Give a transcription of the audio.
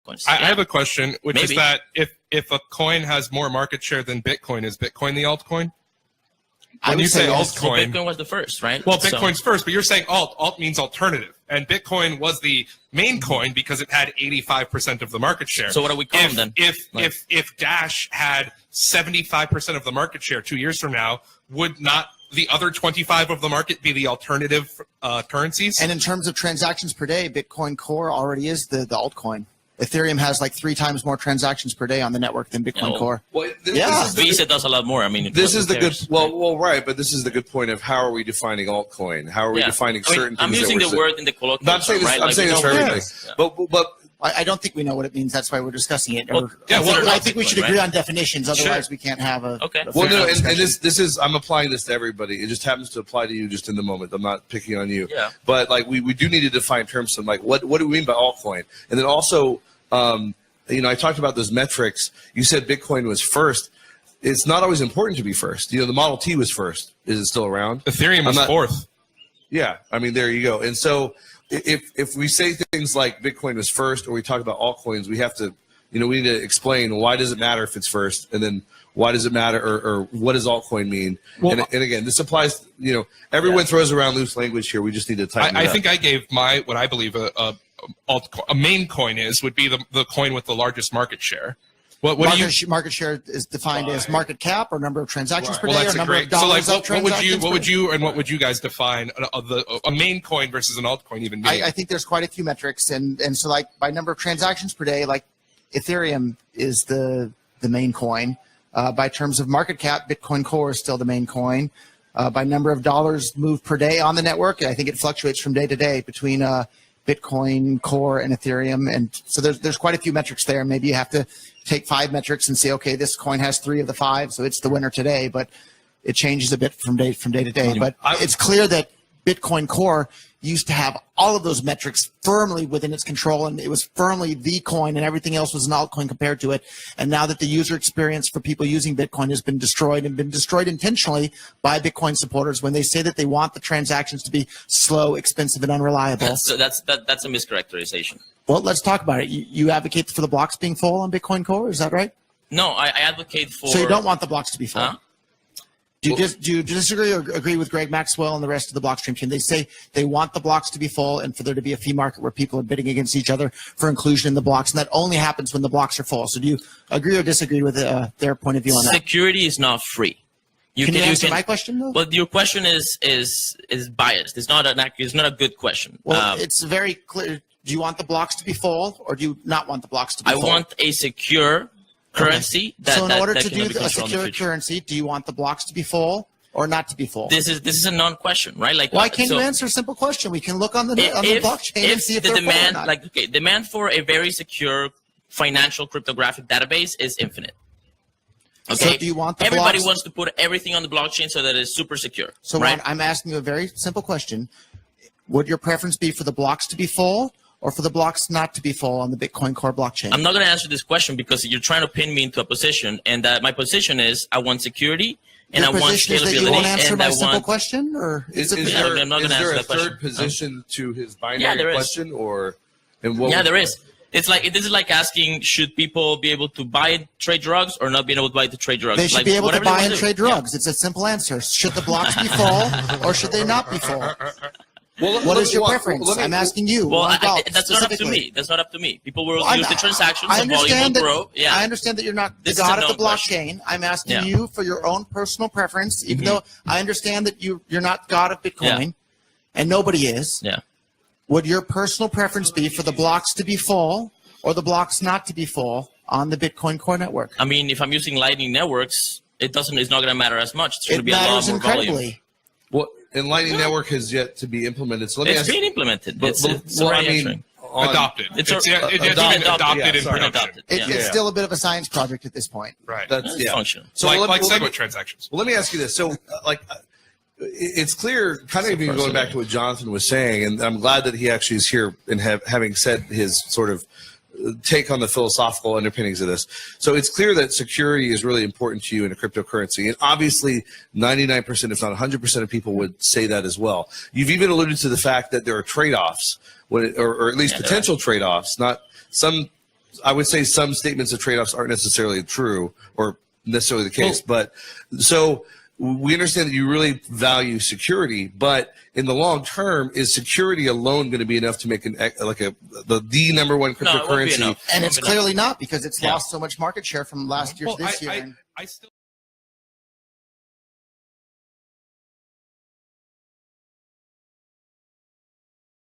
altcoins. I have a question, which Maybe. is that if a coin has more market share than Bitcoin, is Bitcoin the altcoin? When you say Well, altcoin, Bitcoin was the first, right? well, Bitcoin's first, but you're saying alt. Alt means alternative, and Bitcoin was the main coin because it had 85% of the market share. So what do we call them then? If Dash had 75% of the market share 2 years from now, would not the other 25 of the market be the alternative currencies? And in terms of transactions per day, Bitcoin Core already is the altcoin. Ethereum has like 3 times more transactions per day on the network than Bitcoin Core. Well, Visa does a lot more. I mean, this is the good. Well, right, but this is the good point of how are we defining altcoin? How are we defining certain things? I'm using the word in the colloquial. I'm saying this, right? I'm saying this for everything. But I don't think we know what it means. That's why we're discussing it. I think we should agree on definitions. Otherwise, we can't have a. Okay. Well, no, and this is I'm applying this to everybody. It just happens to apply to you just in the moment. I'm not picking on you. Yeah. But like we do need to define terms. Like what do we mean by altcoin? And then also, I talked about those metrics. You said Bitcoin was first. It's not always important to be first. The Model T was first. Is it still around? Ethereum was fourth. Yeah, I mean, there you go. And so if we say things like Bitcoin was first, or we talk about altcoins, we have to, we need to explain why does it matter if it's first, and then why does it matter, or what does altcoin mean? Well, and again, this applies. Everyone throws around loose language here. We just need to tighten it up. I think I gave what I believe a main coin would be the coin with the largest market share. Market share is defined as market cap or number of transactions per day or number of dollars of transactions. What would you guys define a main coin versus an altcoin even be? I think there's quite a few metrics, and so like by number of transactions per day, like Ethereum is the main coin. By terms of market cap, Bitcoin Core is still the main coin. By number of dollars moved per day on the network, I think it fluctuates from day to day between Bitcoin Core and Ethereum, and so there's quite a few metrics there. Maybe you have to take 5 metrics and say, okay, this coin has 3 of the 5, so it's the winner today, but it changes a bit from day to day. But it's clear that Bitcoin Core used to have all of those metrics firmly within its control, and it was firmly the coin, and everything else was an altcoin compared to it. And now that the user experience for people using Bitcoin has been destroyed, and been destroyed intentionally by Bitcoin supporters when they say that they want the transactions to be slow, expensive, and unreliable. So that's a mischaracterization. Well, let's talk about it. You advocate for the blocks being full on Bitcoin Core, is that right? No, I advocate for... So you don't want the blocks to be full? Huh? Do you disagree or agree with Greg Maxwell and the rest of the Blockstream team? They say they want the blocks to be full and for there to be a fee market where people are bidding against each other for inclusion in the blocks, and that only happens when the blocks are full. So do you agree or disagree with their point of view on that? Security is not free. Can you answer my question, though? Well, your question is biased. It's not a good question. Well, it's very clear. Do you want the blocks to be full, or do you not want the blocks to be full? I want a secure currency. So in order to do a secure currency, do you want the blocks to be full or not to be full? This is a non-question, right? Like, why can't you answer a simple question? We can look on the blockchain and see if they're full or not. Demand for a very secure financial cryptographic database is infinite. Okay. So do you want the Everybody blocks? wants to put everything on the blockchain so that it's super secure. So right? Juan, I'm asking you a very simple question. Would your preference be for the blocks to be full or for the blocks not to be full on the Bitcoin Core blockchain? I'm not going to answer this question because you're trying to pin me into a position, and my position is I want security and I want scalability. Is that you won't answer my simple question, or is there a third position to his binary question, or there is. This is like asking, should people be able to buy and trade drugs or not being able to buy and trade drugs? They should be able to buy and trade drugs. It's a simple answer. Should the blocks be full or should they not be full? Well, what is your preference? I'm asking you. Well, that's not up to me. That's not up to me. People will use the transactions, the volume will grow. Yeah. I understand that you're not the god of the blockchain. I'm asking you for your own personal preference, even though I understand that you're not god of Bitcoin, and nobody is. Yeah. Would your personal preference be for the blocks to be full or the blocks not to be full on the Bitcoin Core network? I mean, if I'm using Lightning networks, it's not going to matter as much. It's going to be a lot more incredibly. volume. Well, and Lightning Network has yet to be implemented. So it's being implemented. It's already adopted. It's adopted in production. It's still a bit of a science project at this point. Right. That's functional. So like SegWit transactions. Well, let me ask you this. So, it's clear, kind of even going back to what Jonathan was saying, and I'm glad that he actually is here and having said his sort of take on the philosophical underpinnings of this. So it's clear that security is really important to you in a cryptocurrency. And obviously 99%, if not 100% of people would say that as well. You've even alluded to the fact that there are trade-offs, or at least potential trade-offs, not some I would say some statements of trade-offs aren't necessarily true or necessarily the case. But so we understand that you really value security, but in the long term, is security alone going to be enough to make the number one cryptocurrency? And it's clearly not, because it's lost so much market share from last year to this year. I still